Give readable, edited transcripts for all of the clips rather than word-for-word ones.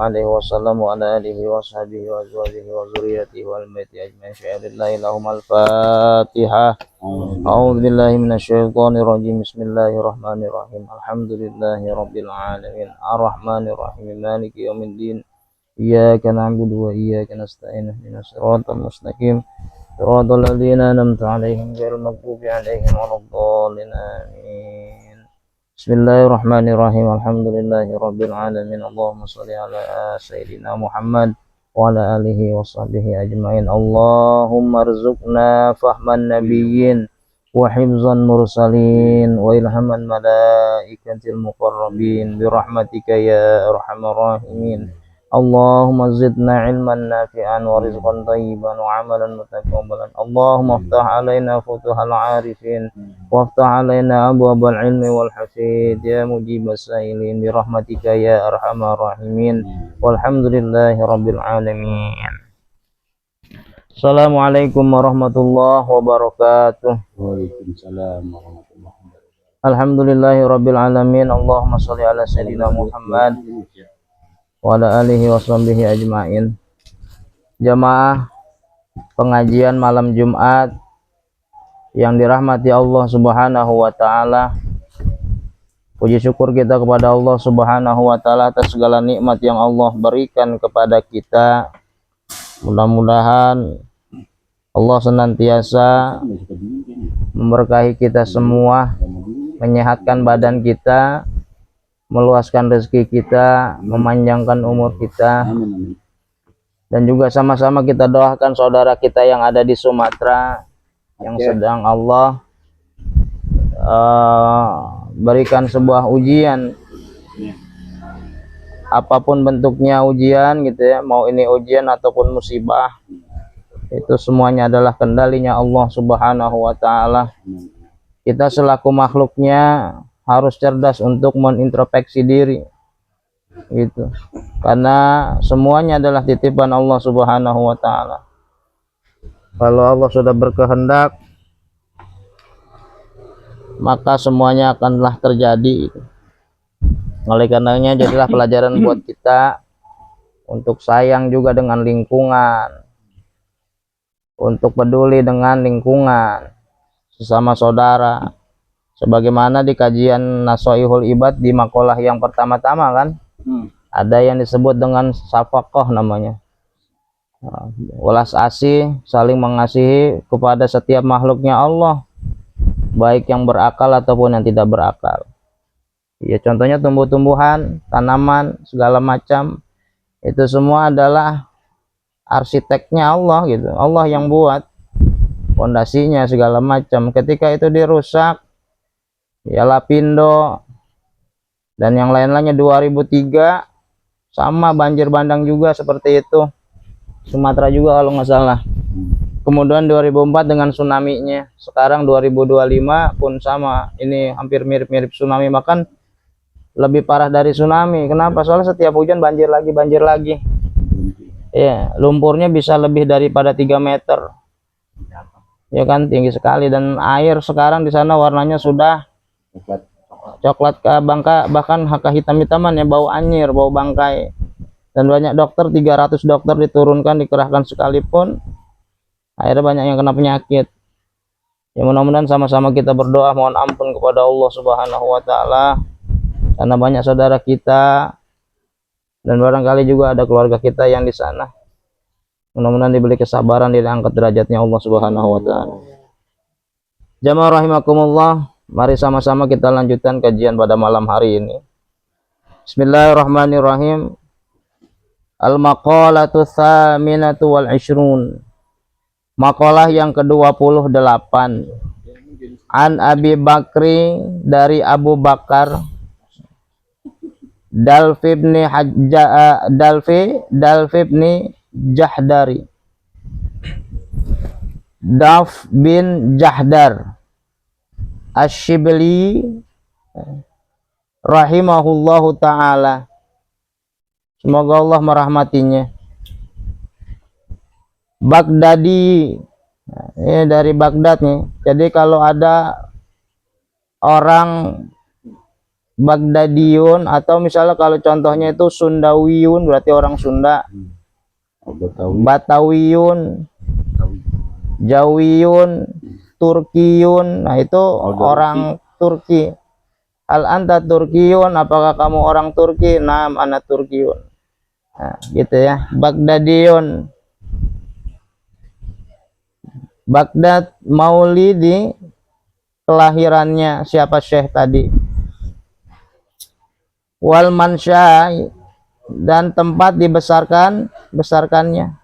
عليه وسلم وعلى آله وصحبه وأزواجه وذريته والبيت أجمعين شهد الله لهم الفاتحة. أعوذ بالله من الشيطان الرجيم. بسم الله الرحمن الرحيم. الحمد لله رب العالمين الرحمن الرحيم مالك يوم الدين إياك نعبد وإياك نستعين اهدنا الصراط المستقيم صراط الذين أنعمت عليهم غير المغضوب عليهم ولا الضالين آمين. بسم الله الرحمن الرحيم. الحمد لله رب العالمين. اللهم صل على سيدنا محمد وعلى آله وصحبه أجمعين. اللهم ارزقنا فهم النبيين وحفظ المرسلين وإلهام الملائكة المقربين برحمتك يا أرحم الراحمين. اللهم زدنا علما نافعا ورزقا طيبا وعملا متقبلا. اللهم افتح علينا فتوح العارفين وافتح علينا أبواب العلم والحفيظ يا مجيب السائلين برحمتك يا أرحم الراحمين. والحمد لله رب العالمين. Assalamualaikum warahmatullahi wabarakatuh. Waalaikumsalam warahmatullahi wabarakatuh. Alhamdulillahi rabbil alamin. Allahumma sholli ala sayyidina Muhammad wa ala alihi washabihi ajmain. Jamaah pengajian malam Jumat yang dirahmati Allah Subhanahu wa taala. Puji syukur kita kepada Allah Subhanahu wa taala atas segala nikmat yang Allah berikan kepada kita. Mudah-mudahan Allah senantiasa memberkahi kita semua, menyehatkan badan kita, meluaskan rezeki kita, memanjangkan umur kita. Dan juga sama-sama kita doakan saudara kita yang ada di Sumatera yang sedang Allah berikan sebuah ujian, apapun bentuknya ujian gitu ya, mau ini ujian ataupun musibah, itu semuanya adalah kendalinya Allah Subhanahu wa taala. Kita selaku makhluknya harus cerdas untuk menintrospeksi diri gitu, karena semuanya adalah titipan Allah Subhanahu wa taala. Kalau Allah sudah berkehendak, maka semuanya akanlah terjadi. Oleh karenanya jadilah pelajaran buat kita untuk sayang juga dengan lingkungan, untuk peduli dengan lingkungan sesama saudara, sebagaimana di kajian Nasoihul Ibad di makalah yang pertama-tama kan ada yang disebut dengan syafaqah namanya, welas asih, saling mengasihi kepada setiap makhluknya Allah, baik yang berakal ataupun yang tidak berakal. Ya, contohnya tumbuh-tumbuhan, tanaman, segala macam, itu semua adalah arsiteknya Allah gitu. Allah yang buat fondasinya segala macam. Ketika itu dirusak, ya Lapindo dan yang lain-lainnya 2003 sama banjir bandang juga seperti itu. Sumatera juga kalau nggak salah. Kemudian 2004 dengan tsunami-nya. Sekarang 2025 pun sama. Ini hampir mirip-mirip tsunami, bahkan lebih parah dari tsunami. Kenapa? Soalnya setiap hujan banjir lagi, banjir lagi. Ya, lumpurnya bisa lebih daripada 3 meter. Ya kan, tinggi sekali. Dan air sekarang di sana warnanya sudah coklat ke bangka, bahkan kehitam-hitaman ya, bau anyir, bau bangkai. Dan banyak dokter, 300 dokter diturunkan, dikerahkan sekalipun akhirnya banyak yang kena penyakit. Ya mudah-mudahan sama-sama kita berdoa mohon ampun kepada Allah Subhanahu wa taala, karena banyak saudara kita dan barangkali juga ada keluarga kita yang di sana. Mudah-mudahan diberi kesabaran, diangkat derajatnya Allah Subhanahu wa taala. Jamaah rahimakumullah, mari sama-sama kita lanjutkan kajian pada malam hari ini. Bismillahirrahmanirrahim. Al-maqalatu tsaminatu wal 'ishrun. Makalah yang ke-28. An Abi Bakri, dari Abu Bakar, Dalfi ibni Jahdari, Daf bin Jahdar Asy-Syibli rahimahullahu ta'ala, semoga Allah merahmatinya. Baghdadi, ini dari Baghdad nih. Jadi kalau ada orang Baghdadiyun, atau misalnya kalau contohnya itu Sundawiyun berarti orang Sunda, Oh, Betawi. Batawiyun, Betawi. Jawiyun, Turkiyun, nah itu dari orang Turki. Al anta Turkiyun, apakah kamu orang Turki? Naam ana Turkiyun. Nah, gitu ya. Baghdadiyun, Baghdad, Maulidi, kelahirannya siapa Syekh tadi. Wal mansya, dan tempat besarkannya.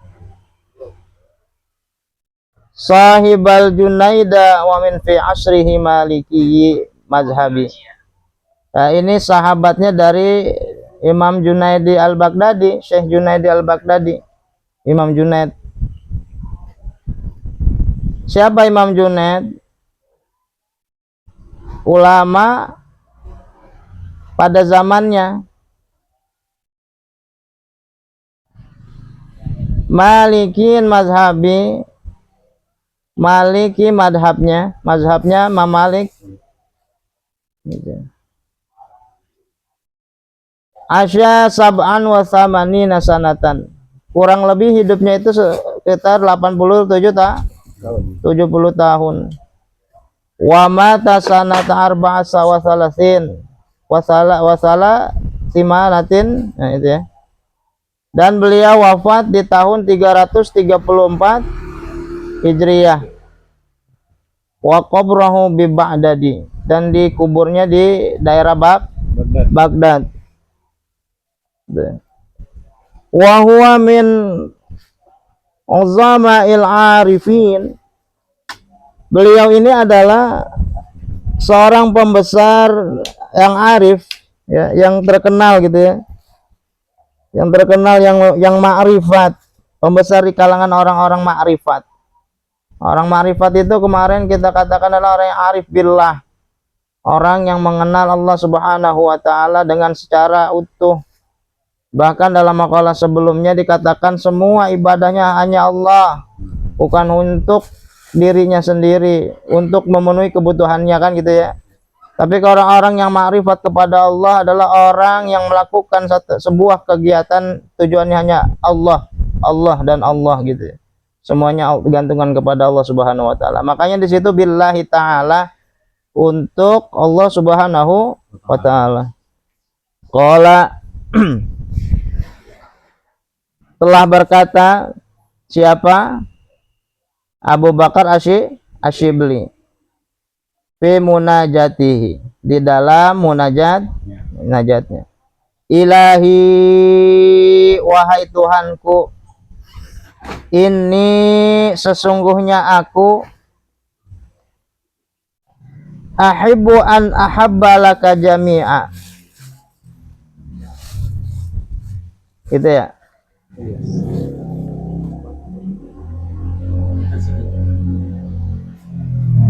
Sahibal Junaida wa min fi asrihi maliki mazhabi. Nah, ini sahabatnya dari Imam Junaidi al-Baghdadi, Syekh Junaidi al-Baghdadi. Imam Junaid. Siapa Imam Junaid? Ulama pada zamannya. Malikin mazhabi, Maliki madhabnya Imam Malik. Asya sab'an wa thamanina sanatan, kurang lebih hidupnya itu sekitar 87 tahun. Wa mata sanata arba'asa wa salasin wasala simanatin, nah itu ya. Dan beliau wafat di tahun 334 Hijriyah. Wa qabrahu bi Baghdadi, dan dikuburnya di daerah Baghdad. Wa huwa min uzama'il arifin, beliau ini adalah seorang pembesar yang arif ya, yang terkenal gitu ya. Yang terkenal, yang ma'rifat, pembesar di kalangan orang-orang ma'rifat. Orang ma'rifat itu kemarin kita katakan adalah orang yang arif billah, orang yang mengenal Allah Subhanahu wa taala dengan secara utuh. Bahkan dalam makalah sebelumnya dikatakan semua ibadahnya hanya Allah, bukan untuk dirinya sendiri, untuk memenuhi kebutuhannya, kan gitu ya. Tapi orang-orang yang ma'rifat kepada Allah adalah orang yang melakukan sebuah kegiatan tujuannya hanya Allah dan Allah gitu ya. Semuanya gantungan kepada Allah Subhanahu wa taala. Makanya di situ billahi taala, untuk Allah Subhanahu wa taala. Qala telah berkata siapa? Abu Bakar Asyibli fi munajatihi, di dalam munajatnya. Ilahi, wahai Tuhanku, ini sesungguhnya aku ahibbu an ahabba laka jami'a. Gitu ya.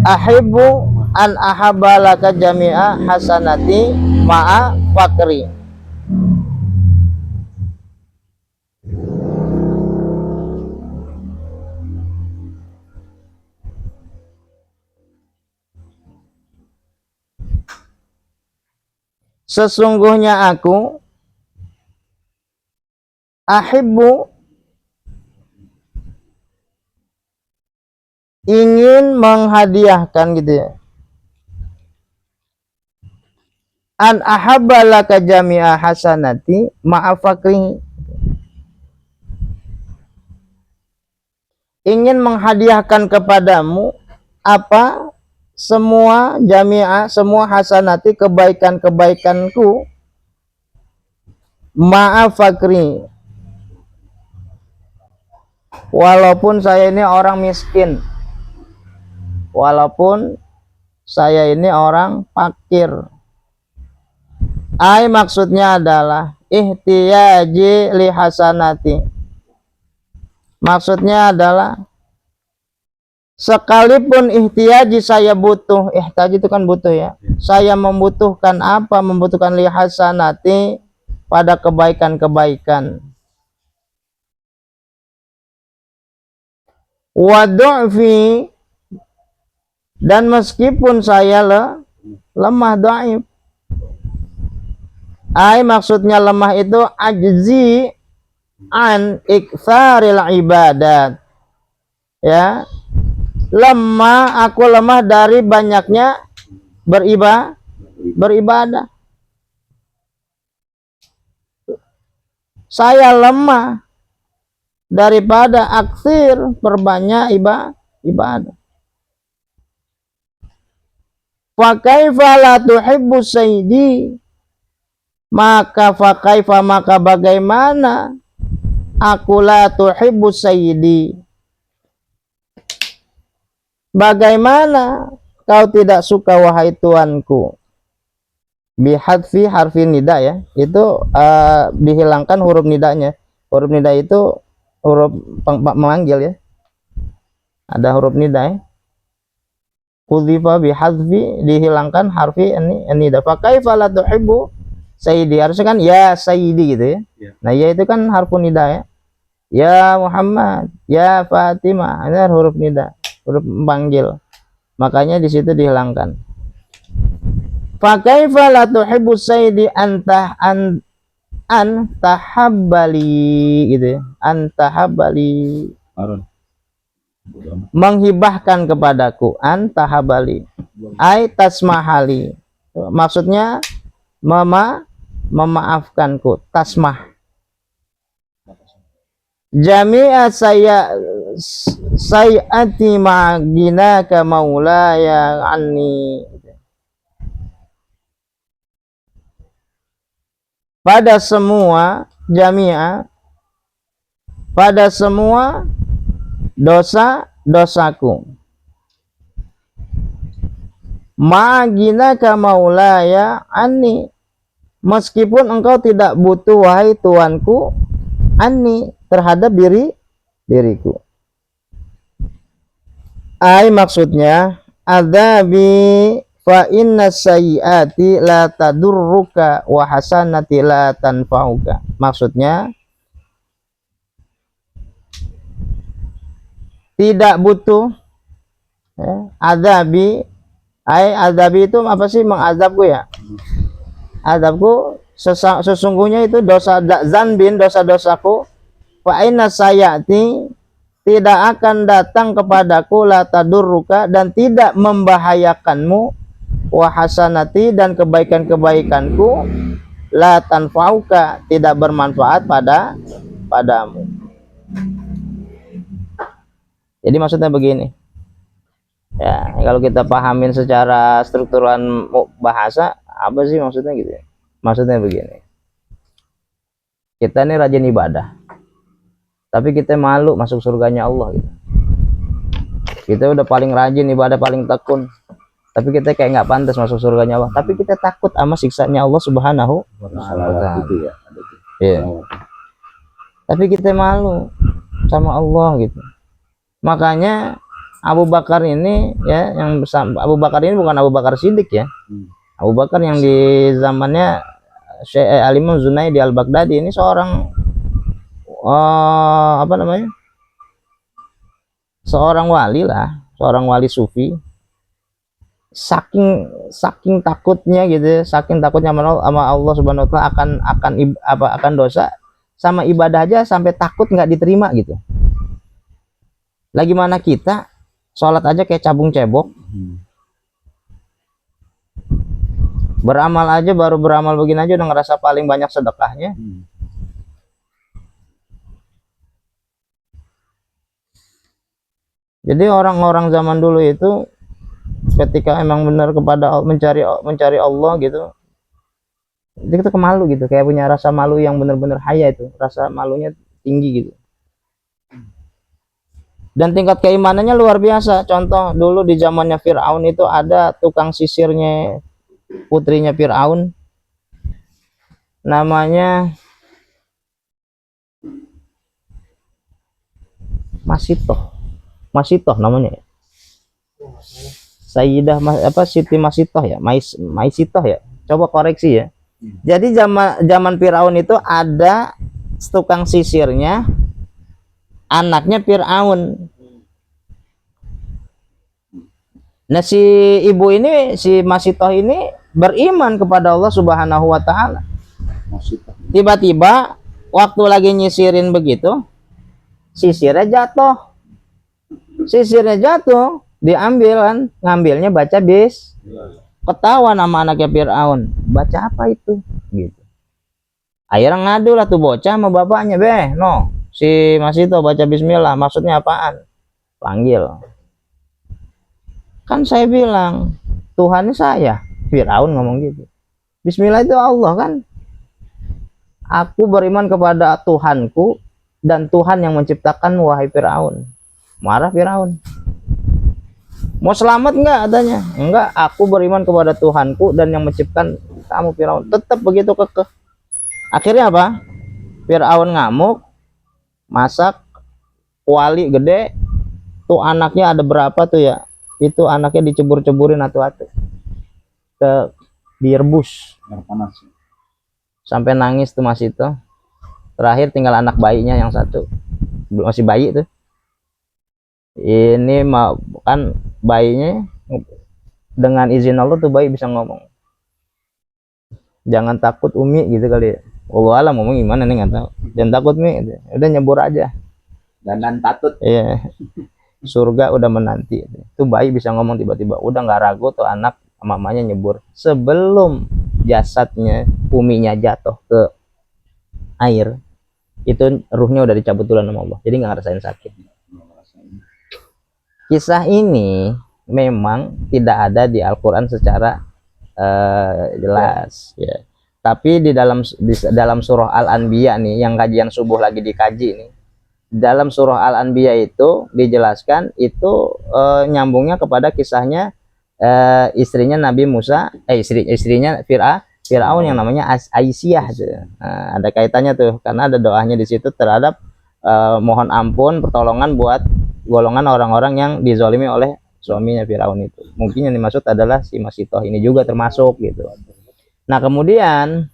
Ahibbu an ahabba laka jami'a hasanati ma'a fakri. Sesungguhnya aku ahibbu, ingin menghadiahkan gitu ya, an ahabba laka jami'a hasanati ma'a fakri, ingin menghadiahkan kepadamu apa semua jami'a, semua hasanati, kebaikan-kebaikanku, ma'a fakri, walaupun saya ini orang miskin, walaupun saya ini orang fakir. Ai maksudnya adalah ihtiyaji li hasanati, maksudnya adalah sekalipun ihtiyaji, saya butuh, ihtiyaji itu kan butuh ya, saya membutuhkan apa, membutuhkan li hasanati, pada kebaikan-kebaikan, wa du'fi, dan meskipun saya lemah, dhaif, Ai maksudnya lemah itu ajzi an iktsaril ibadat. Ya, aku lemah dari banyaknya beribadah. Saya lemah daripada aksir perbanyak ibadah. Fa kaifa la tuhibbu sayyidi, maka bagaimana aku la tuhibbu sayyidi, bagaimana kau tidak suka wahai tuanku. Bihadfi harfi nida ya, itu dihilangkan huruf nidanya. Huruf nida itu huruf memanggil ya, ada huruf nida ya. Kudhifa bihadfi, dihilangkan harfi ini nida. Fa kaifa la tuhibbu sayyidi, harusnya kan ya sayyidi gitu ya. Nah ya itu kan harfu nida ya. Ya Muhammad, ya Fatimah, ini huruf nida, huruf memanggil. Makanya di situ dihilangkan. Fa kaifa la tuhibbu sayyidi tahabbali gitu ya. Tahabbali, menghibahkan kepadaku, tahabbali ai tasmahali, maksudnya memaafkanku, tasmah. Jami'a sayati ma'ginaka maulaya anni, pada semua jami'a, pada semua dosa-dosaku, ma'ginaka maulaya anni, meskipun engkau tidak butuh wahai tuanku, anni, terhadap diriku. Ai maksudnya adzabi fa inna sayyiati la tadurruka wa hasanati la tanfa'uka. Maksudnya tidak butuh ya, adzabi, adzabi itu apa sih, mengazabku ya. Azabku sesungguhnya itu dosa zanbin, dosa-dosaku, fa inna sayyiati, tidak akan datang kepadaku, la tadurruka, dan tidak membahayakanmu, wa hasanati, dan kebaikan-kebaikanku, la tanfa'uka, tidak bermanfaat padamu. Jadi maksudnya begini ya, kalau kita pahamin secara strukturan bahasa, apa sih maksudnya gitu ya. Maksudnya begini, kita ini rajin ibadah tapi kita malu masuk surganya Allah gitu. Kita udah paling rajin ibadah, paling tekun, tapi kita kayak nggak pantas masuk surganya Allah, tapi kita takut sama siksanya Allah Subhanahu wa ta'ala. Iya. Tapi kita malu sama Allah gitu. Makanya Abu Bakar ini ya, yang Abu Bakar ini bukan Abu Bakar Siddiq ya. Abu Bakar yang di zamannya Syekh Al-Imam Zunaidi Al-Baghdadi ini seorang apa namanya? Seorang wali lah, seorang wali sufi. Saking takutnya gitu, saking takutnya sama Allah Subhanahu wa taala akan dosa, sama ibadah aja sampai takut nggak diterima gitu. Lagi mana kita sholat aja kayak cabung cebok, beramal aja, baru beramal begini aja udah ngerasa paling banyak sedekahnya. Jadi orang-orang zaman dulu itu ketika emang benar kepada mencari Allah gitu, jadi kita kemalu gitu, kayak punya rasa malu yang benar-benar haya, itu rasa malunya tinggi gitu. Dan tingkat keimanannya luar biasa. Contoh dulu di zamannya Fir'aun itu ada tukang sisirnya putrinya Fir'aun, namanya Masitoh namanya, Sayyidah Siti Masitoh ya, Maisitoh ya, coba koreksi ya. Jadi zaman Fir'aun itu ada tukang sisirnya, anaknya Fir'aun. Nah si ibu ini, si Masitoh ini beriman kepada Allah Subhanahu wa ta'ala. Masih tak. Tiba-tiba waktu lagi nyisirin begitu, sisirnya jatuh. Sisirnya jatuh, diambil kan, ngambilnya baca ketawa nama anaknya Fir'aun. Baca apa itu? Gitu. Akhirnya ngadu lah tuh bocah sama bapaknya, no, si Mas itu baca bismillah, maksudnya apaan? Panggil. Kan saya bilang, Tuhannya saya. Fir'aun ngomong gitu. Bismillah itu Allah kan. Aku beriman kepada Tuhanku dan Tuhan yang menciptakan wahai Fir'aun. Marah Fir'aun. Mau selamat enggak katanya? Enggak, aku beriman kepada Tuhanku dan yang menciptakan kamu Fir'aun. Tetap begitu kekeh. Akhirnya apa? Fir'aun ngamuk, masak kuali gede. Tuh anaknya ada berapa tuh ya? Itu anaknya dicebur-ceburin atu-atu. Ke direbus. Air panas. Sampai nangis tuh Mas itu. Terakhir tinggal anak bayinya yang satu. Masih bayi tuh. Ini kan bayinya dengan izin Allah tuh bayi bisa ngomong. Jangan takut Umi gitu kali ya. Allah alam ngomong gimana nih nggak tahu. Jangan takut Mi, gitu. Udah nyebur aja. Dan takut. Iya. Surga udah menanti. Itu bayi bisa ngomong tiba-tiba. Udah nggak ragu tuh anak mamanya nyebur. Sebelum jasadnya Uminya jatuh ke air, itu ruhnya udah dicabut duluan sama Allah. Jadi nggak ngerasain sakit. Kisah ini memang tidak ada di Al-Quran secara jelas ya. Tapi di dalam surah Al-Anbiya nih, yang kajian subuh lagi dikaji nih, dalam surah Al-Anbiya itu dijelaskan itu nyambungnya kepada kisahnya istrinya Nabi Musa, istrinya Fir'aun yang namanya Aisyah. Nah, ada kaitannya tuh karena ada doanya di situ terhadap mohon ampun pertolongan buat golongan orang-orang yang dizolimi oleh suaminya Fir'aun itu. Mungkin yang dimaksud adalah si Masitoh ini juga termasuk gitu. Nah kemudian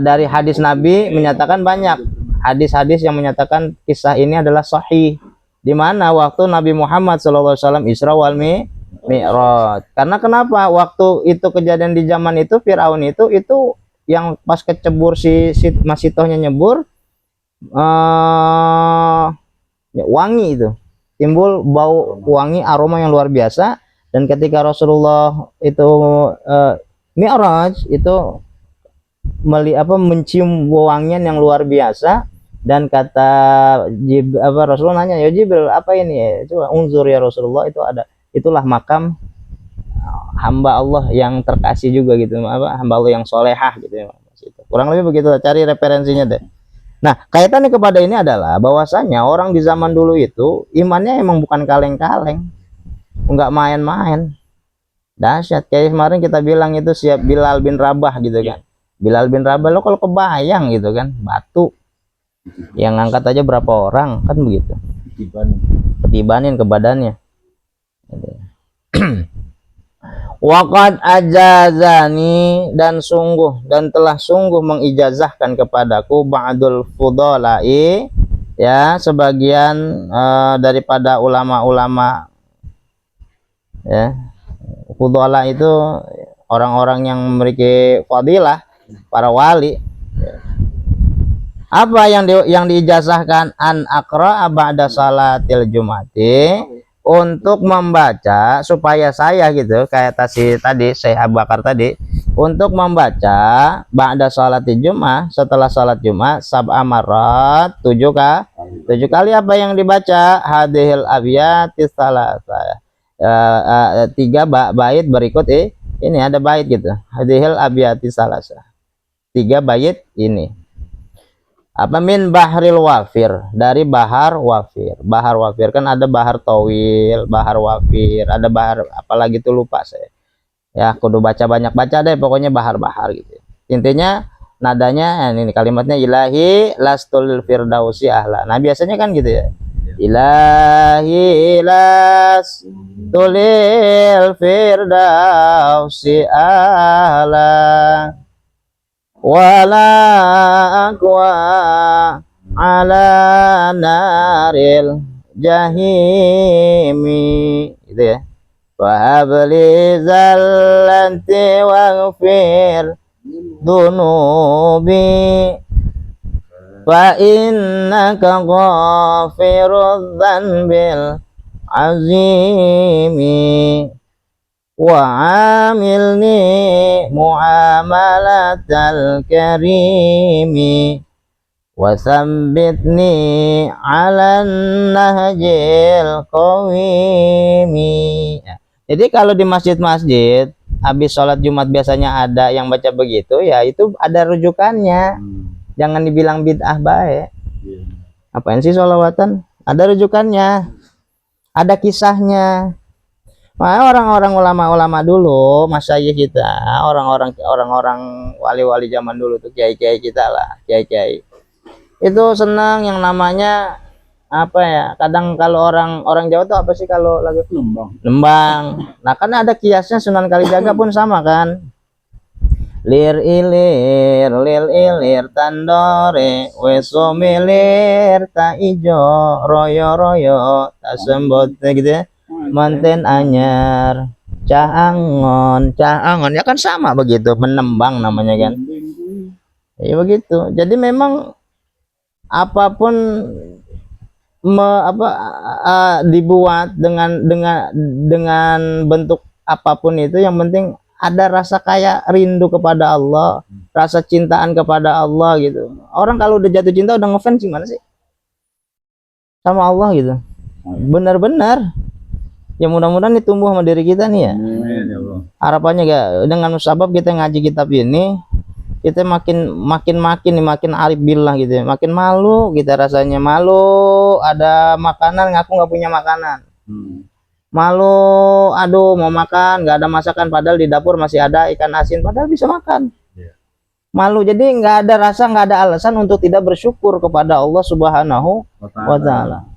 dari hadis Nabi menyatakan banyak hadis-hadis yang menyatakan kisah ini adalah sahih, di mana waktu Nabi Muhammad SAW Isra wal Mi'raj. Karena kenapa waktu itu kejadian di zaman itu Fir'aun itu yang pas kecebur si Masitohnya nyebur wangi itu, timbul bau wangi aroma yang luar biasa. Dan ketika Rasulullah itu Mi'raj itu mencium wangian yang luar biasa, dan kata Rasulullah nanya, ya Jibril apa ini? Coba unzur ya Rasulullah, itulah makam hamba Allah yang terkasih juga gitu, hamba Allah yang solehah gitu ya. Kurang lebih begitu, cari referensinya deh. Nah, kaitannya kepada ini adalah bahwasanya orang di zaman dulu itu imannya emang bukan kaleng-kaleng, nggak main-main, dahsyat. Kayak kemarin kita bilang itu siap Bilal bin Rabah gitu kan. Bilal bin Rabah, lo kalau kebayang gitu kan, batu yang ngangkat aja berapa orang kan begitu, ketibanin ke badannya. Waqad ajazani, dan telah sungguh mengijazahkan kepadaku ba'dul fudolai, ya sebagian daripada ulama-ulama ya. Fudola itu orang-orang yang memiliki fadilah, para wali. Apa yang diijazahkan? An aqra ba'da salatil jumati, untuk membaca supaya saya gitu kayak tadi Syekh Abu Bakar tadi, untuk membaca ba'da salatil Jumat, setelah salat Jumat, sab'a marat, 7 kali apa yang dibaca? Hadhil abyatis salasah, 3 bait berikut ini ada bait gitu. Hadhil abyatis salasah, 3 bait ini. Apa min bahril wafir, dari bahar wafir. Bahar wafir kan ada bahar towil, bahar wafir, ada bahar apalagi tuh lupa saya. Ya kudu baca banyak deh pokoknya bahar-bahar gitu. Intinya nadanya ini kalimatnya ilahi lastul firdausi ahla. Nah biasanya kan gitu ya. Ilahi lastul firdausi ahla wala aqwa ala naril jahimi, gitu ya. Wa habli zallanti waghfir dhunubi fa innaka ghafirudz dzanbil azimi wa amilni muamalatal karimi wasabbitni ala nahjil qawimi. Jadi kalau di masjid-masjid habis sholat Jumat biasanya ada yang baca begitu, ya itu ada rujukannya. Jangan dibilang bid'ah baik. Apain sih sholawatan? Ada rujukannya, ada kisahnya. Nah, orang-orang ulama-ulama dulu, masyayikh kita, orang-orang wali-wali zaman dulu tuh, kiai-kiai kita lah, kiai-kiai itu senang yang namanya apa ya, kadang kalau orang Jawa tuh apa sih kalau lagi lembang. Nah kan ada kiasnya, Sunan Kalijaga pun sama kan, lir ilir lil ilir tandore weso milir ta ijo royo royo tak sembot gitu ya, manten anyar cah angon ya kan sama begitu, menembang namanya kan. Ya begitu. Jadi memang apapun dibuat dengan bentuk apapun itu, yang penting ada rasa kayak rindu kepada Allah, rasa cintaan kepada Allah gitu. Orang kalau udah jatuh cinta, udah ngefans gimana sih sama Allah gitu, benar-benar. Ya mudah-mudahan ditumbuh sama diri kita nih ya. Harapannya gak dengan musabab kita ngaji kitab ini, kita makin arif billah gitu ya. Makin malu kita rasanya, malu ada makanan ngaku nggak punya makanan, malu aduh mau makan nggak ada masakan padahal di dapur masih ada ikan asin padahal bisa makan. Malu, jadi nggak ada rasa, nggak ada alasan untuk tidak bersyukur kepada Allah Subhanahu wa Ta'ala.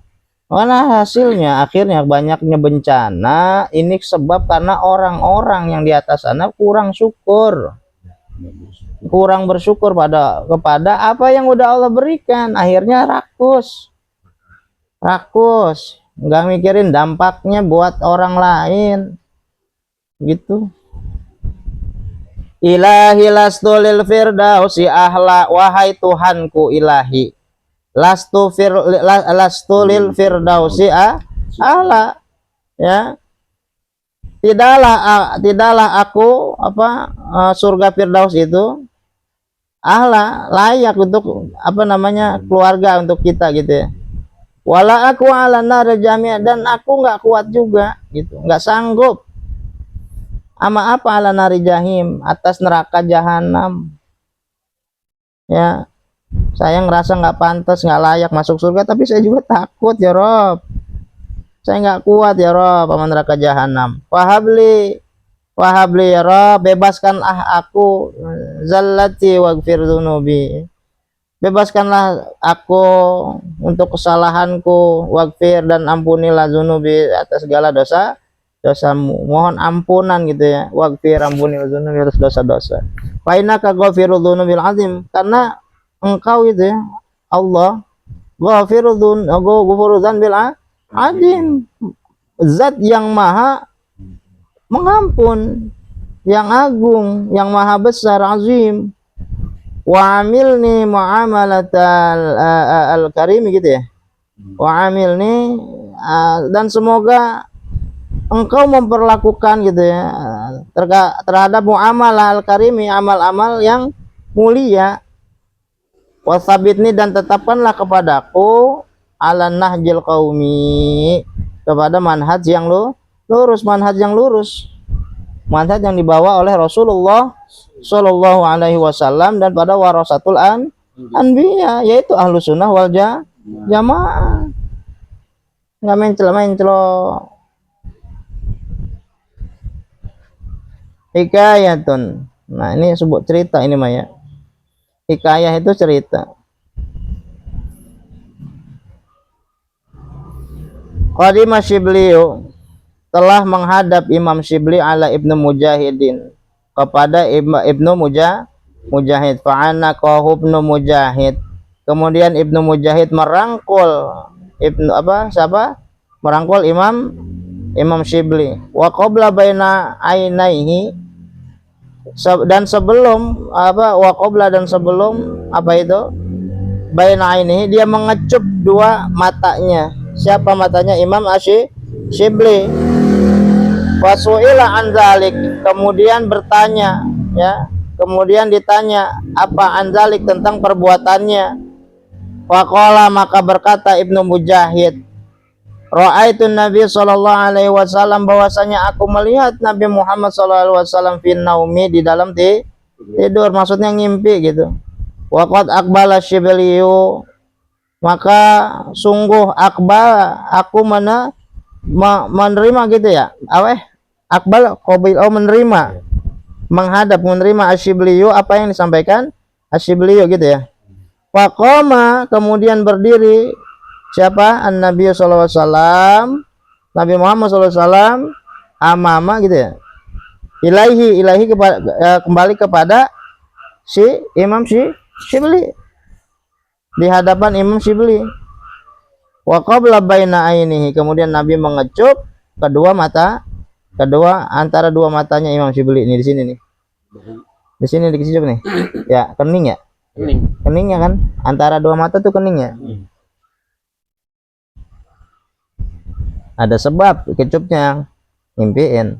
Mana hasilnya akhirnya banyaknya bencana ini sebab karena orang-orang yang di atas sana kurang bersyukur kepada apa yang udah Allah berikan. Akhirnya rakus, nggak mikirin dampaknya buat orang lain gitu. Ilahi lastu lil firdausi ahla, wahai Tuhanku ilahi, lastu lil firdausi ahla, ya tidaklah aku surga firdaus itu ahla, layak untuk keluarga untuk kita gitu ya. Wala aku ala nar jami'a, dan aku nggak kuat juga gitu, nggak sanggup ama apa ala nari jahim, atas neraka jahanam ya. Saya ngerasa nggak pantas, nggak layak masuk surga, tapi saya juga takut ya Rob, saya nggak kuat ya Rob sama neraka jahanam. Wahabli ya Rob, bebaskanlah aku, zallati waghfir dzunubi, bebaskanlah aku untuk kesalahanku, waghfir, dan ampunilah dzunubi, atas segala dosamu, mohon ampunan gitu ya. Waghfir, ampuni dzunubi, atas dosa-dosa. Fa innaka ghafirudz dzunubil azim, karena engkau itu ya Allah ghafirudz dzanbil azim, zat yang maha mengampun, yang agung, yang maha besar, azim. Wa amilni muamalatal karim gitu ya. Wa amilni, dan semoga engkau memperlakukan gitu ya terhadap muamalah al-karimi, amal-amal yang mulia. Wasabitni, dan tetapkanlah kepadaku ala nahjil qaumi, kepada manhaj yang lurus, manhaj yang dibawa oleh Rasulullah Shallallahu Alaihi Wasallam dan pada warasatul anbiya, yaitu ahlu sunnah wal jamaah. Nggak mencelo. Hikayatun, nah ini sebut cerita ini Maya. Hikayah itu cerita. Qadima Syibliyu, telah menghadap Imam Syibli ala Ibnu Mujahidin, kepada Ibnu Mujahid. Fa'ana Ibnu Mujahid, kemudian Ibnu Mujahid merangkul merangkul Imam Syibli. Wa qabla baina ainaihi, dan sebelum apa wa qabla dan sebelum apa itu baina ini dia mengecup dua matanya. Siapa matanya? Imam Shibli. Wasuila an dzalik, kemudian bertanya ya, kemudian ditanya apa anzalik tentang perbuatannya. Faqala, maka berkata Ibnu Mujahid, ra'aitu Nabi sallallahu alaihi wasallam, bahwasanya aku melihat Nabi Muhammad sallallahu alaihi wasallam fi naumi, di dalam tidur, maksudnya ngimpi gitu. Waqad aqbala Shibliyu, maka sungguh akbal aku menerima gitu ya. Akbal qabil, menerima, menghadap, menerima Asyibliyu, apa yang disampaikan Asyibliyu gitu ya. Faqama, kemudian berdiri siapa? An-Nabi sallallahu alaihi wasallam, Nabi Muhammad sallallahu alaihi wasallam, amama gitu ya. Ilahi kembali kepada si Imam Shibli, di hadapan Imam Shibli. Wa qabla baina ainihi, kemudian Nabi mengecup antara dua matanya Imam Shibli. Ini di sini nih. Di sini dikecup nih. Ya, kening ya? Keningnya kan? Antara dua mata tuh keningnya. Ada sebab kecupnya, ngimpiin.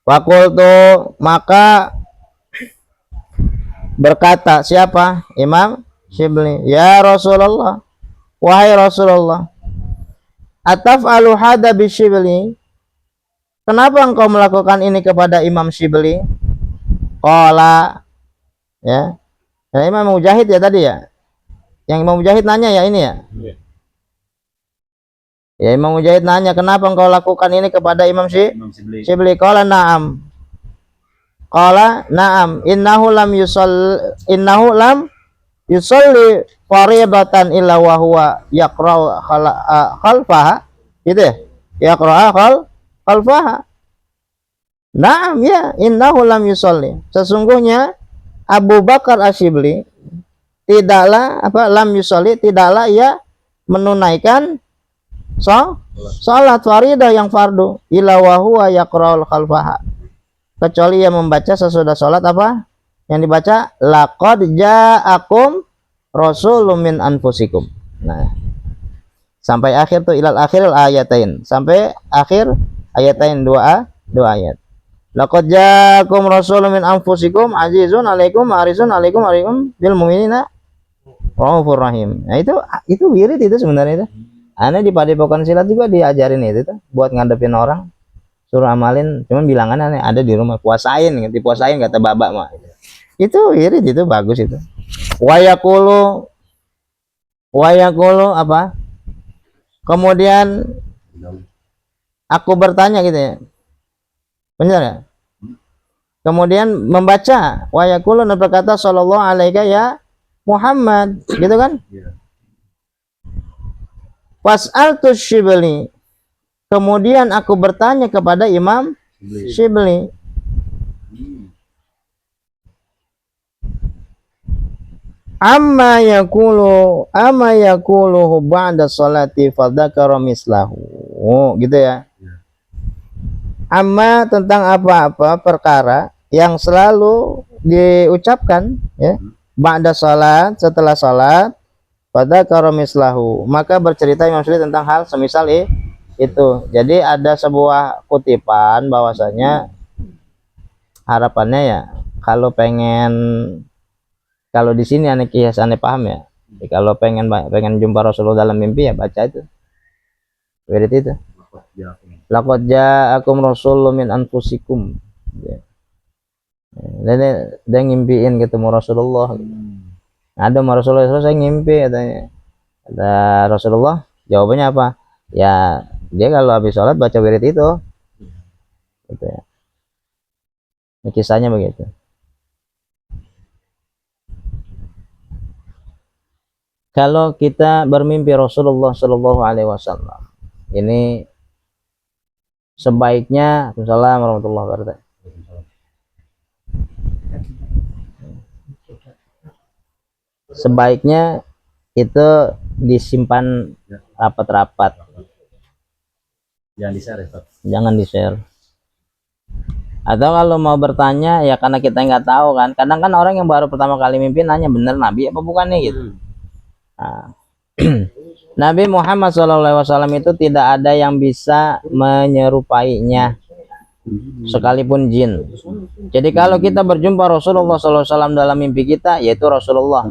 Fakultu, maka berkata siapa? Imam Shibli, ya Rasulullah, wahai Rasulullah, ataf'alu hadza bi Shibli, kenapa engkau melakukan ini kepada Imam Shibli? Qala, ya, Imam Mujahid ya tadi ya, yang Imam Mujahid nanya ya ini ya. Ya, Imam Mujahid nanya, kenapa engkau lakukan ini kepada Imam Shibli? Qala na'am. Qala na'am, innahu lam yusalli faridatan illa wa huwa yaqra'u khalfaha, gitu ya, yaqra'u khalfaha. Na'am ya, innahu lam yusalli, sesungguhnya Abu Bakar Asyibli tidaklah lam yusalli, tidaklah ia menunaikan salat faridah yang fardu, illa wa huwa yaqra'u khalfaha, kecuali ia membaca sesudah salat apa yang dibaca, laqad ja'akum rasulun min anfusikum. Nah, sampai akhir tuh, ilal akhiril ayatain, sampai akhir ayatain, dua ayat. Laqad ja'akum rasulun min anfusikum azizun alaikum harisun alaikum bil mu'minina raufur rahim. Nah, itu wirid itu sebenarnya itu. Aneh di Padepokan Silat juga diajarin itu tuh, buat ngadepin orang, suruh amalin, cuman bilangan aneh ada di rumah, puasain kata babak mah. Itu wirid, itu bagus itu. Wayakulu apa? Kemudian aku bertanya gitu ya. Benar ya? Kemudian membaca wayakulu, dan berkata sallallahu alaihi ya Muhammad, gitu kan? Was'altu Shibli, kemudian aku bertanya kepada Imam Shibli. Amma yakulu ba'da salati fadzakara mislahu. Oh, gitu ya. Amma, tentang apa-apa perkara yang selalu diucapkan ya, ba'da salat, setelah salat, fadzakara mislahu, maka bercerita Imam Shibli tentang hal semisal itu. Jadi ada sebuah kutipan bahwasanya harapannya ya, kalau di sini aneh kias, aneh paham ya. Jadi kalau pengen jumpa Rasulullah dalam mimpi ya baca itu. Wirid itu. Laqad ja'akum rasulun min anfusikum. Dia ngimpiin ketemu Rasulullah. Ada Rasulullah, saya ngimpi katanya. Ada Rasulullah, jawabannya apa? Ya, dia kalau habis sholat baca wirid itu. Gitu ya. Ini kisahnya begitu. Kalau kita bermimpi Rasulullah Shallallahu Alaihi Wasallam, ini sebaiknya, Assalamualaikum warahmatullahi wabarakatuh, sebaiknya itu disimpan rapat-rapat, jangan di-share. Atau kalau mau bertanya ya karena kita nggak tahu kan. Kadang kan orang yang baru pertama kali mimpi nanya bener Nabi apa bukannya gitu. Nah, Nabi Muhammad SAW itu tidak ada yang bisa menyerupainya sekalipun jin. Jadi kalau kita berjumpa Rasulullah SAW dalam mimpi kita, yaitu Rasulullah,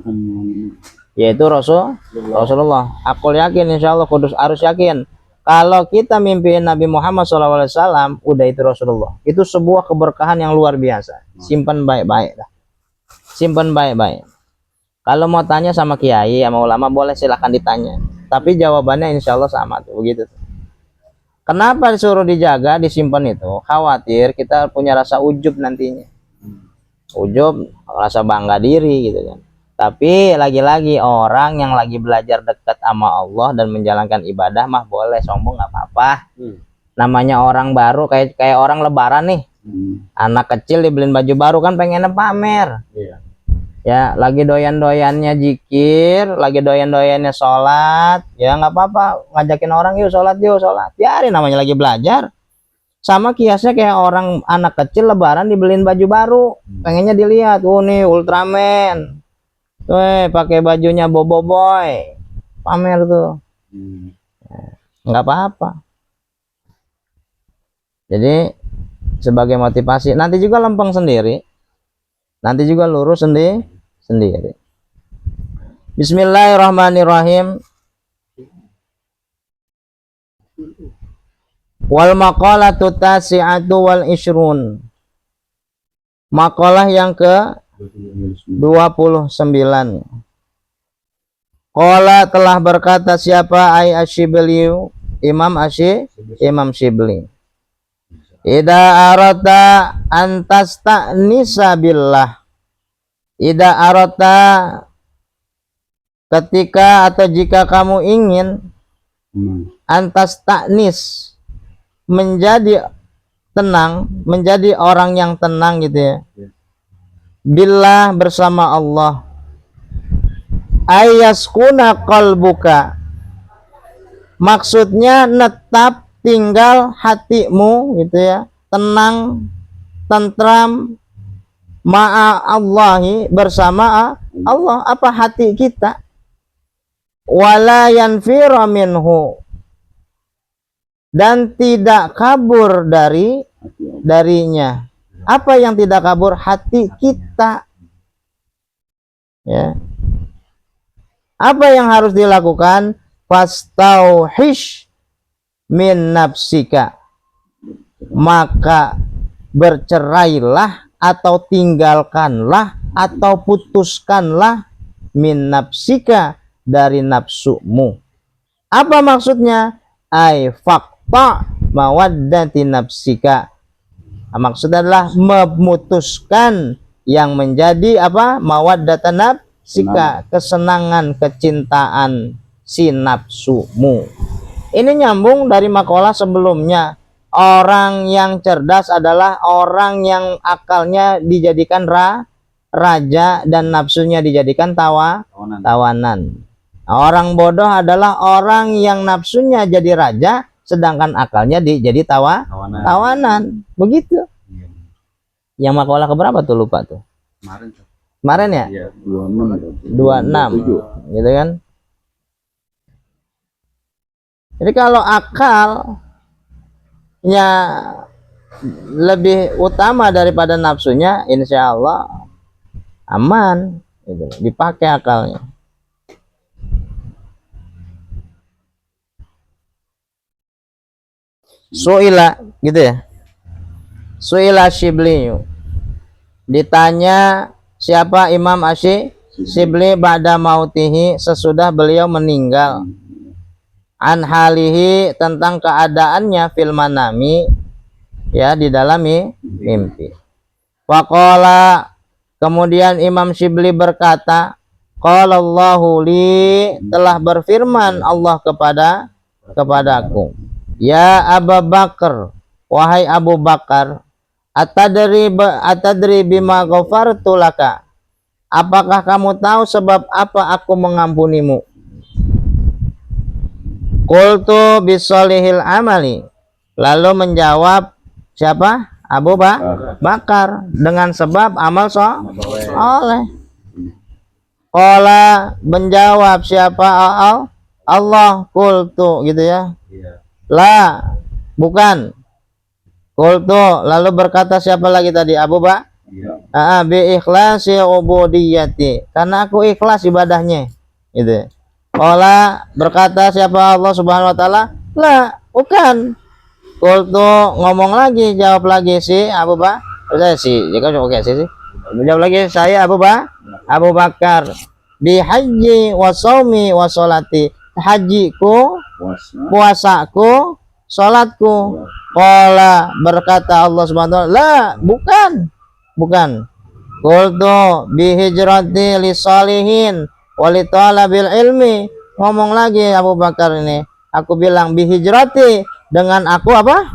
Rasulullah. Aku yakin, insya Allah kudus harus yakin. Kalau kita mimpiin Nabi Muhammad SAW, udah itu Rasulullah. Itu sebuah keberkahan yang luar biasa. Simpan baik-baik, simpan baik-baik. Kalau mau tanya sama kiai, sama ulama, boleh silahkan ditanya. Tapi jawabannya insya Allah sama tuh, begitu. Kenapa disuruh dijaga, disimpan itu? Khawatir kita punya rasa ujub nantinya. Ujub, rasa bangga diri gitu kan. Tapi lagi-lagi orang yang lagi belajar dekat sama Allah dan menjalankan ibadah mah boleh sombong nggak apa-apa. Namanya orang baru kayak orang lebaran nih. Anak kecil dibeliin baju baru kan pengennya pamer. Ya lagi doyan-doyannya zikir, lagi doyan-doyannya sholat, ya nggak apa-apa ngajakin orang yuk sholat, biarin, namanya lagi belajar. Sama kiasnya kayak orang anak kecil lebaran dibeliin baju baru, pengennya dilihat, oh nih Ultraman, tuh pakai bajunya Bobo Boy, pamer tuh, nggak apa-apa. Jadi sebagai motivasi, nanti juga lempeng sendiri. Nanti juga lurus sendiri. Bismillahirrahmanirrahim. Wal maqalatu tasi'atu wal ishrun. Makalah yang ke 29. Qala telah berkata siapa ai Asyibli, Imam Syibli. Ida arata antasta'nisa billah. Ida arata ketika atau jika kamu ingin antasta'nis menjadi tenang, menjadi orang yang tenang gitu ya. Billah bersama Allah. Ayaskuna qalbuka. Maksudnya netap tinggal hatimu gitu ya, tenang, tentram, ma'a Allahi bersama Allah, apa hati kita, wala yanfira minhu, dan tidak kabur darinya. Apa yang tidak kabur? Hati kita ya. Apa yang harus dilakukan? Fastauhish min nafsika, maka bercerailah atau tinggalkanlah atau putuskanlah min nafsika, dari nafsumu. Apa maksudnya? Ai faqta mawaddati nafsika. Maksudnya adalah memutuskan yang menjadi apa? Mawaddatan nafsika, kesenangan, kecintaan si nafsumu. Ini nyambung dari makalah sebelumnya. Orang yang cerdas adalah orang yang akalnya dijadikan raja dan nafsunya dijadikan tawanan. Orang bodoh adalah orang yang nafsunya jadi raja sedangkan akalnya jadi tawanan. Begitu. Yang makalah keberapa tuh, lupa tuh. Kemarin ya? 26 gitu kan. Jadi kalau akalnya lebih utama daripada nafsunya, insya Allah aman, gitu. Dipakai akalnya. Su'ila, gitu ya. Su'ila Syibli, ditanya siapa Imam Syibli ba'da mautihi, sesudah beliau meninggal. An halihi, tentang keadaannya fil manami, ya di dalam mimpi. Faqala, kemudian Imam Syibli berkata, qala Allahu li, telah berfirman Allah kepadaku, ya Abu Bakar, wahai Abu Bakar, atadri bima ghafartu laka, apakah kamu tahu sebab apa aku mengampunimu? Qultu bisolihil amali, lalu menjawab siapa? Abu Bakar dengan sebab amal soleh. Qala menjawab siapa? Allah. Qultu gitu ya. Iya. La, bukan. Qultu, lalu berkata siapa lagi tadi? Abu Bakar. Iya. Bi ikhlasi ubudiyati, karena aku ikhlas ibadahnya. Gitu. Qala berkata siapa? Allah Subhanahu wa taala. La, bukan. Qultu, ngomong lagi, jawab lagi si Abu Bakar. Jika oke sih. Jawab lagi saya Abu Bakar. Bi haji wa shaumi wa sholati, hajiku, puasaku, salatku. Qala berkata Allah Subhanahu wa taala, la, bukan. Qultu bi hijrati li sholihin wa li talabil ilmi. Ngomong lagi Abu Bakar ini, aku bilang bi hijrati, dengan aku apa?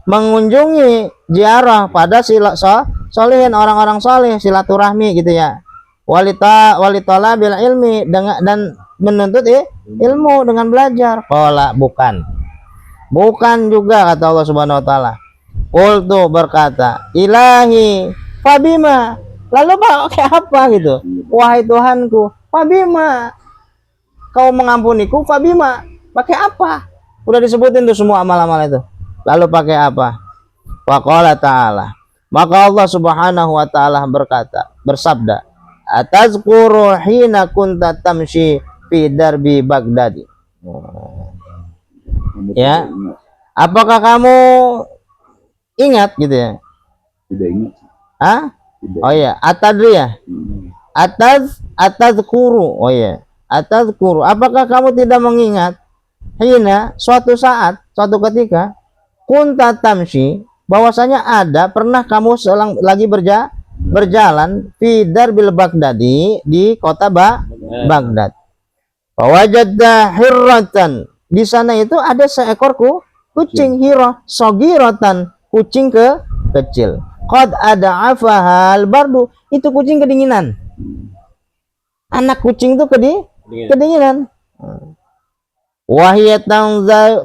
Mengunjungi ziarah pada sholihin, orang-orang soleh, silaturahmi gitu ya. Walita bil ilmi, dengan dan menuntut ilmu dengan belajar. Qala bukan juga, kata Allah Subhanahu wa taala. Qultu berkata, ilahi fabima, lalu pakai apa gitu? Wahai Tuhanku, fabima, kau mengampuniku, fabima, pakai apa? Udah disebutin tuh semua amal-amal itu. Lalu pakai apa? Waqala ta'ala, maka Allah Subhanahu wa taala bersabda, atazkuru hina kunta tamshi fi darbi Baghdadi. Ya, apakah kamu ingat gitu ya? Tidak ingat. Oh ya, atadri ya. Atazkuru. Oh ya, atazkuru. Apakah kamu tidak mengingat hina, suatu saat, suatu ketika, kunta tamshi, bahwasanya ada pernah kamu lagi berjalan fi darbil Baghdadi, di kota Baghdad. Wajadta hirratan, di sana itu ada seekor kucing hira, sogiratan, kucing kecil. Qad ada afahal bardu, itu kucing kedinginan. Anak kucing itu kedinginan. Wahiyat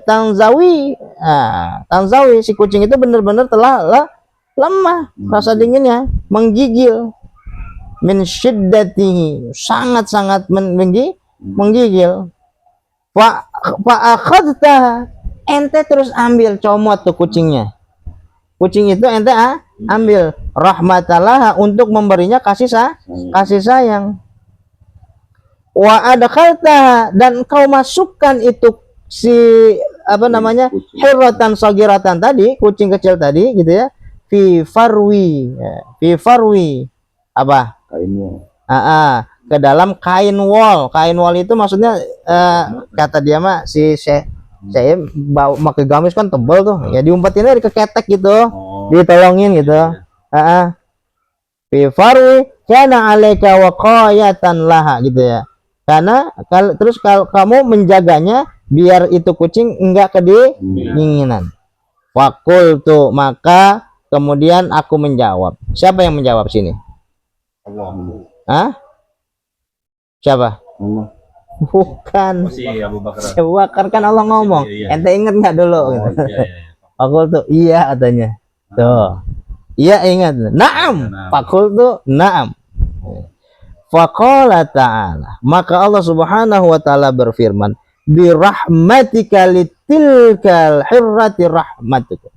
tangzawi, si kucing itu benar-benar telah lemah, rasa dinginnya menggigil. Min syiddatihi, sangat-sangat menggigil. Fa akhadta, ente terus ambil, comot tuh kucingnya. Kucing itu ente ambil, rahmatalah, untuk memberinya kasih sayang. Wa adkhalta, dan kau masukkan itu si apa namanya, hirratan sagiratan tadi, kucing kecil tadi gitu ya, fi farwi, apa? Kain wol. Ke dalam kain wol. Kain wol itu maksudnya kata dia mah saya bawa pakai gamis kan tebal tuh, ya diumpetinnya di keketek gitu, ditolongin gitu. Fi farwi kana alaika waqayatan laha gitu ya. Karena terus kalau kamu menjaganya biar itu kucing enggak kedinginan. Fakultu, maka kemudian aku menjawab. Siapa yang menjawab sini? Allah. Siapa? Allah. Bukan. Si Abu Bakar. Abu Bakar kan Allah ngomong. Ente inget nggak dulu? Fakultu, iya katanya. Tuh. Iya ingat. Naam. Fakultu, naam. Faqala ta'ala, maka Allah Subhanahu wa taala berfirman, bi rahmatika litilkal hirrati rahmatuka,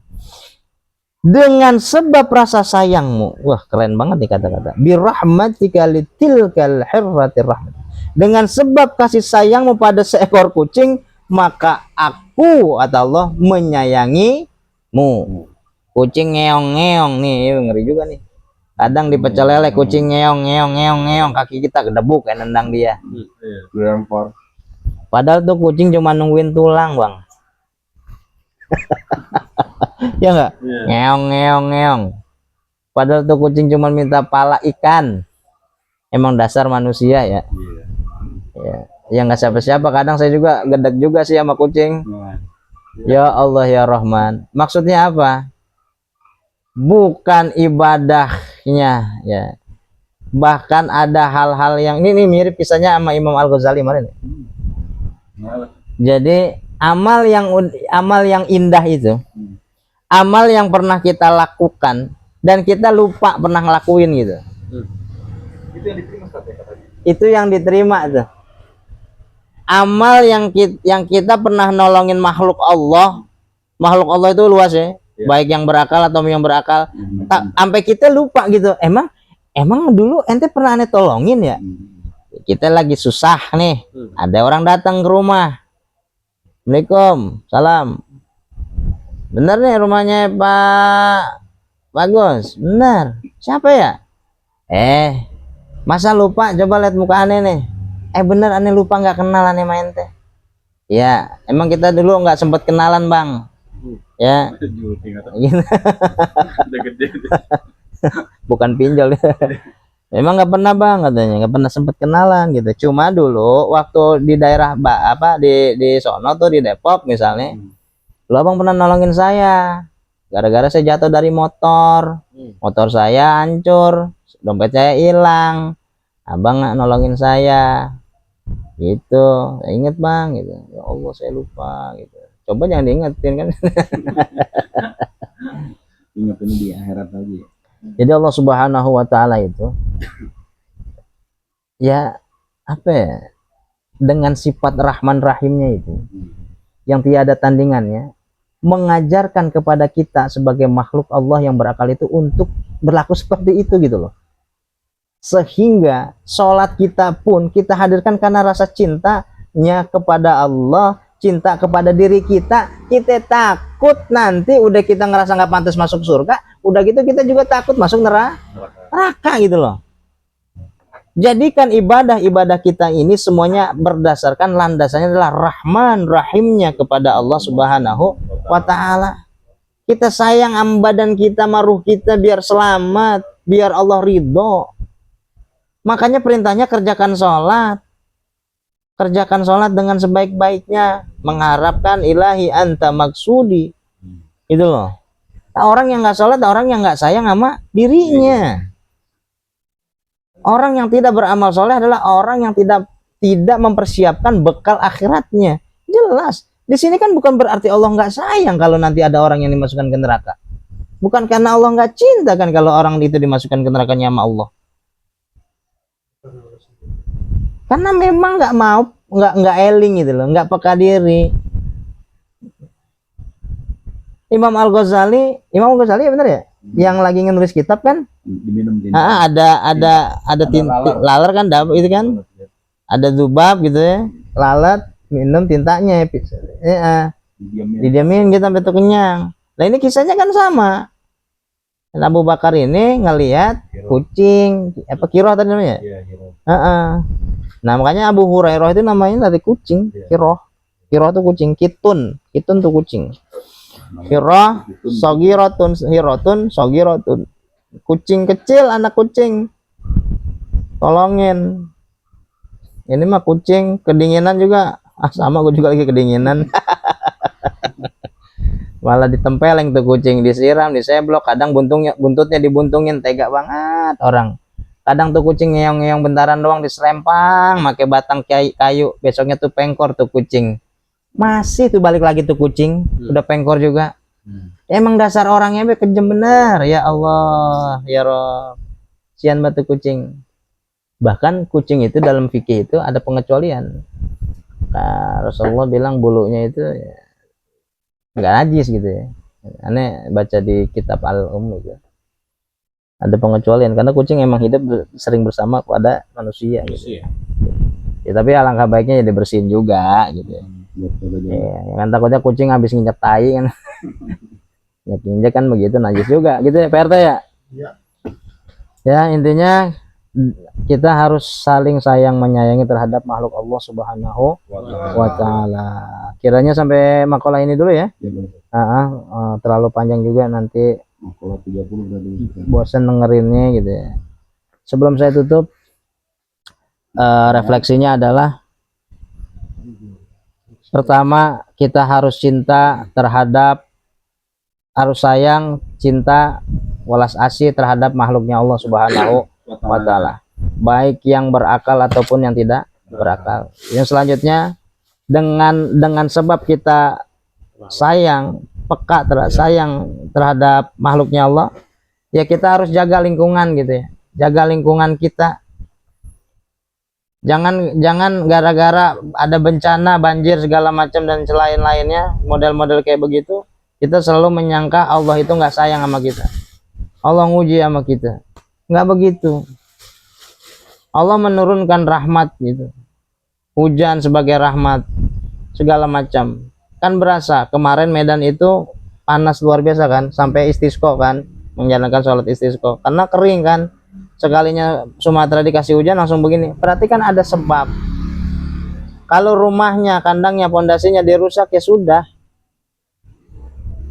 dengan sebab rasa sayangmu. Wah, keren banget nih kata-kata. Bi rahmatika litilkal hirrati rahmat, dengan sebab kasih sayangmu pada seekor kucing, maka aku, kata Allah, menyayangimu. Kucing ngeong-ngeong nih, ngeri juga nih. Kadang dipecel lele, kucing ngeong, kaki kita kedebuk kayak nendang dia. Lempar. Padahal tuh kucing cuma nungguin tulang, Bang. Ya enggak? Ngeong. Padahal tuh kucing cuma minta pala ikan. Emang dasar manusia ya. Ya nggak siapa-siapa. Kadang saya juga gedek juga sih sama kucing. Ya Allah ya Rahman. Maksudnya apa? Bukan ibadahnya ya, bahkan ada hal-hal yang ini mirip kisahnya sama Imam Al-Ghazali kemarin. Jadi amal yang indah itu amal yang pernah kita lakukan dan kita lupa pernah ngelakuin gitu. Itu yang diterima katanya. Itu yang diterima tuh. Amal yang kita pernah nolongin makhluk Allah itu luas ya, baik yang berakal atau yang berakal. Sampai kita lupa gitu. Emang dulu ente pernah aneh tolongin ya? Kita lagi susah nih, ada orang datang ke rumah. Assalamualaikum, salam. Bener nih rumahnya Pak Bagus, bener. Siapa ya? Masa lupa? Coba lihat muka aneh nih. Bener, aneh lupa nggak kenal aneh main teh. Ya, emang kita dulu nggak sempat kenalan bang. Ya. Bukan pinjol. Emang nggak pernah bang katanya, nggak pernah sempat kenalan gitu. Cuma dulu waktu di daerah di sono tuh di Depok misalnya, lu abang pernah nolongin saya. Gara-gara saya jatuh dari motor saya hancur, dompet saya hilang. Abang nggak nolongin saya. Gitu, saya inget bang gitu. Ya Allah saya lupa gitu. Coba jangan diingetin kan. Ingat ini di akhirat lagi. Jadi Allah Subhanahu wa taala itu ya apa ya, dengan sifat Rahman Rahimnya itu yang tiada tandingannya, mengajarkan kepada kita sebagai makhluk Allah yang berakal itu untuk berlaku seperti itu gitu loh. Sehingga sholat kita pun kita hadirkan karena rasa cintanya kepada Allah, cinta kepada diri kita. Kita takut nanti udah kita ngerasa nggak pantas masuk surga, udah gitu kita juga takut masuk neraka gitu loh. Jadikan ibadah kita ini semuanya berdasarkan landasannya adalah Rahman Rahimnya kepada Allah Subhanahu wa taala. Kita sayang badan kita, maruh kita biar selamat, biar Allah ridho. Makanya perintahnya kerjakan sholat dengan sebaik-baiknya, mengharapkan ilahi anta maksudi. Itu loh. Nah, orang yang nggak sholat, orang yang nggak sayang sama dirinya. Orang yang tidak beramal soleh adalah orang yang tidak mempersiapkan bekal akhiratnya. Jelas. Di sini kan bukan berarti Allah nggak sayang kalau nanti ada orang yang dimasukkan ke neraka. Bukan karena Allah nggak cinta kan kalau orang itu dimasukkan ke nerakanya sama Allah. Karena memang nggak mau, nggak eling gitu loh, nggak peka diri. Imam Al-Ghazali ya benar ya? Yang lagi nulis kitab kan? Diminum ada laler kan, itu kan? Ada zubab gitu ya, lalat, minum tintanya. Didiamin kita sampai kenyang. Nah ini kisahnya kan sama. Dan Abu Bakar ini ngelihat kucing, kiroh tadi namanya? Nah makanya Abu Hurairah itu namanya dari kucing, kiroh itu kucing, kitun tuh kucing, kiroh, hirotun, kucing kecil, anak kucing, tolongin. Ini mah kucing kedinginan juga, sama gue juga lagi kedinginan. Malah ditempeleng tuh kucing, disiram, diseblok, kadang buntutnya dibuntungin, tega banget orang. Kadang tuh kucing ngeong-ngeong bentaran doang diserempang pakai batang kayu, besoknya tuh pengkor tuh kucing. Masih tuh balik lagi tuh kucing, udah pengkor juga. Emang dasar orangnya kejam bener, ya Allah, ya Rob. Sian batu kucing. Bahkan kucing itu dalam fikih itu ada pengecualian. Nah, Rasulullah bilang bulunya itu ya, nggak najis gitu ya. Aneh baca di kitab Al-Um gitu. Ada pengecualian karena kucing emang hidup sering bersama pada manusia gitu. Ya, tapi alangkah baiknya ya dibersihin juga gitu ya. Kan takutnya kucing habis nginjak tai kan. Nginjak kan begitu najis juga gitu ya PRT ya. Ya intinya kita harus saling sayang menyayangi terhadap makhluk Allah Subhanahu wa taala. Kiranya sampai makalah ini dulu ya. Terlalu panjang juga nanti kalau 30 dari bosan dengerinnya gitu ya. Sebelum saya tutup, refleksinya adalah pertama kita harus sayang, cinta, welas asih terhadap makhluknya Allah Subhanahu wa taala, baik yang berakal ataupun yang tidak berakal. Yang selanjutnya dengan sebab kita sayang peka, sayang terhadap makhluknya Allah, ya kita harus jaga lingkungan gitu ya, jaga lingkungan kita. Jangan gara-gara ada bencana, banjir segala macam dan lain-lainnya, model-model kayak begitu, kita selalu menyangka Allah itu nggak sayang sama kita, Allah nguji sama kita. Nggak begitu. Allah menurunkan rahmat gitu, hujan sebagai rahmat, segala macam. Kan berasa kemarin Medan itu panas luar biasa kan, sampai istisqo kan, menjalankan sholat istisqo karena kering kan. Sekalinya Sumatera dikasih hujan langsung begini. Berarti kan ada sebab. Kalau rumahnya, kandangnya, pondasinya dirusak, ya sudah.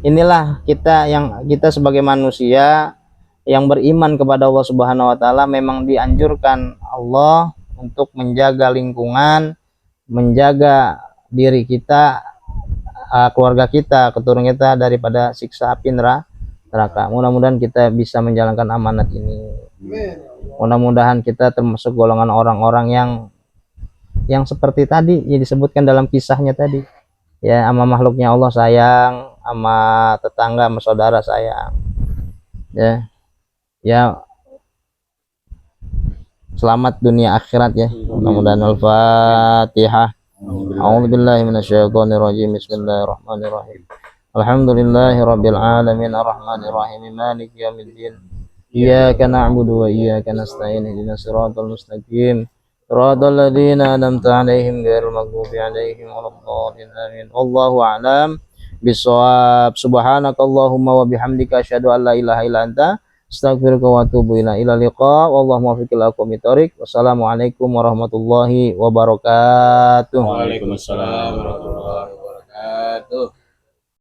Inilah kita sebagai manusia yang beriman kepada Allah Subhanahu wa taala, memang dianjurkan Allah untuk menjaga lingkungan, menjaga diri kita, keluarga kita, keturunan kita daripada siksa api neraka. Mudah-mudahan kita bisa menjalankan amanat ini. Mudah-mudahan kita termasuk golongan orang-orang yang seperti tadi yang disebutkan dalam kisahnya tadi, ya, sama makhluknya Allah sayang, sama tetangga, sama saudara sayang, ya selamat dunia akhirat ya. Mudah-mudahan. Al-Fatihah. A'udzubillahi minasyaitonirrajim. Bismillahirrahmanirrahim. Alhamdulillahirabbil alamin arrahmanirrahim maliki yaumiddin. Iyyaka na'budu wa iyyaka nasta'in ihdinas siratal mustaqim siratal ladzina an'amta 'alaihim ghairil maghdubi 'alaihim waladdallin amin. Wallahu a'lam bishawab. Subhanakallahumma wa bihamdika asyhadu an la ilaha illa anta astaghfiruka wa atubu ilaik. Ila liqa wallahu muwaffiq ila aqwamit thoriq. Wassalamualaikum warahmatullahi wabarakatuh. Waalaikumsalam warahmatullahi wabarakatuh.